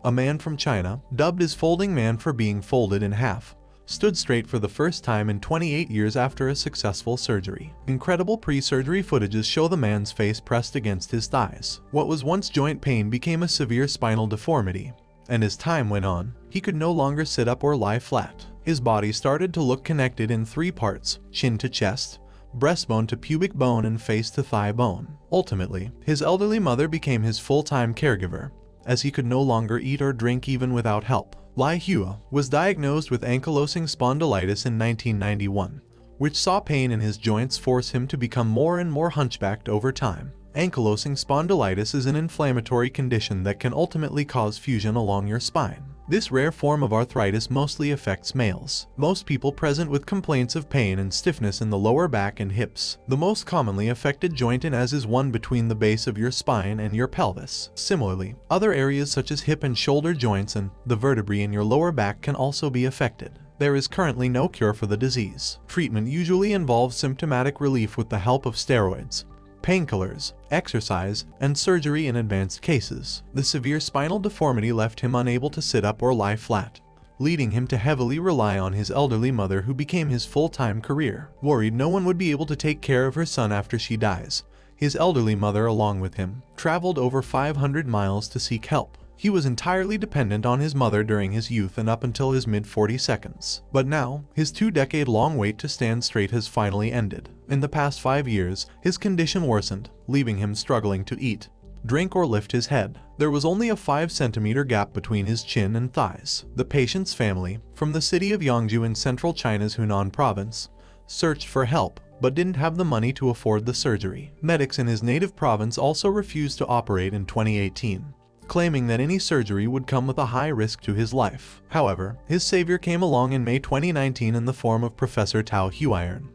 A man from China, dubbed as Folding Man for being folded in half, stood straight for the first time in 28 years after a successful surgery. Incredible pre-surgery footages show the man's face pressed against his thighs. What was once joint pain became a severe spinal deformity, and as time went on, he could no longer sit up or lie flat. His body started to look connected in three parts: chin to chest, breastbone to pubic bone, and face to thigh bone. Ultimately, his elderly mother became his full-time caregiver, as he could no longer eat or drink even without help. Lai Hua was diagnosed with ankylosing spondylitis in 1991, which saw pain in his joints force him to become more and more hunchbacked over time. Ankylosing spondylitis is an inflammatory condition that can ultimately cause fusion along your spine. This rare form of arthritis mostly affects males. Most people present with complaints of pain and stiffness in the lower back and hips. The most commonly affected joint is one between the base of your spine and your pelvis. Similarly, other areas such as hip and shoulder joints and the vertebrae in your lower back can also be affected. There is currently no cure for the disease. Treatment usually involves symptomatic relief with the help of steroids, painkillers, exercise, and surgery in advanced cases. The severe spinal deformity left him unable to sit up or lie flat, leading him to heavily rely on his elderly mother, who became his full-time career. Worried no one would be able to take care of her son after she dies, his elderly mother, along with him, traveled over 500 miles to seek help. He was entirely dependent on his mother during his youth and up until his mid-40s. But now, his 2-decade-long wait to stand straight has finally ended. In the past 5 years, his condition worsened, leaving him struggling to eat, drink, or lift his head. There was only a 5-centimeter gap between his chin and thighs. The patient's family, from the city of Yangzhou in central China's Hunan province, searched for help, but didn't have the money to afford the surgery. Medics in his native province also refused to operate in 2018. Claiming that any surgery would come with a high risk to his life. However, his savior came along in May 2019 in the form of Professor Tao Huiren,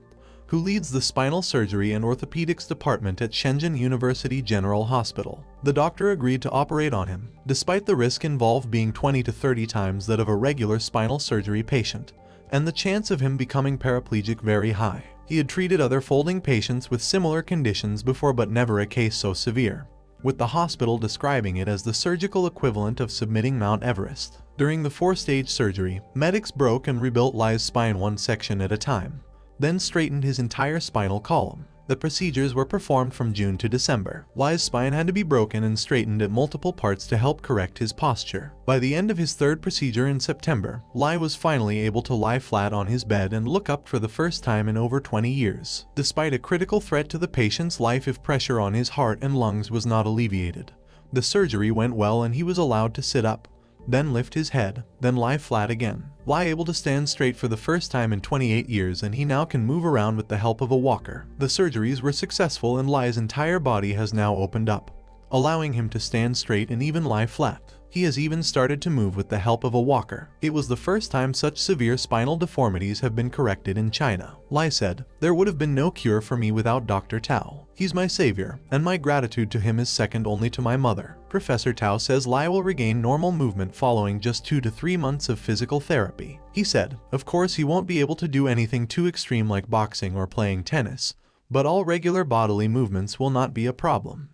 who leads the spinal surgery and orthopedics department at Shenzhen University General Hospital. The doctor agreed to operate on him, despite the risk involved being 20 to 30 times that of a regular spinal surgery patient, and the chance of him becoming paraplegic very high. He had treated other folding patients with similar conditions before, but never a case so severe, with the hospital describing it as the surgical equivalent of submitting Mount Everest. During the 4-stage surgery, medics broke and rebuilt Lai's spine one section at a time, then straightened his entire spinal column. The procedures were performed from June to December. Lai's spine had to be broken and straightened at multiple parts to help correct his posture. By the end of his 3rd procedure in September, Lai was finally able to lie flat on his bed and look up for the first time in over 20 years. Despite a critical threat to the patient's life if pressure on his heart and lungs was not alleviated, the surgery went well and he was allowed to sit up, then lift his head, then lie flat again. Lai able to stand straight for the first time in 28 years, and he now can move around with the help of a walker. The surgeries were successful and Lai's entire body has now opened up, allowing him to stand straight and even lie flat. He has even started to move with the help of a walker. It was the first time such severe spinal deformities have been corrected in China. Lai said, "There would have been no cure for me without Dr. Tao. He's my savior, and my gratitude to him is second only to my mother." Professor Tao says Lai will regain normal movement following just 2 to 3 months of physical therapy. He said, "Of course he won't be able to do anything too extreme like boxing or playing tennis, but all regular bodily movements will not be a problem."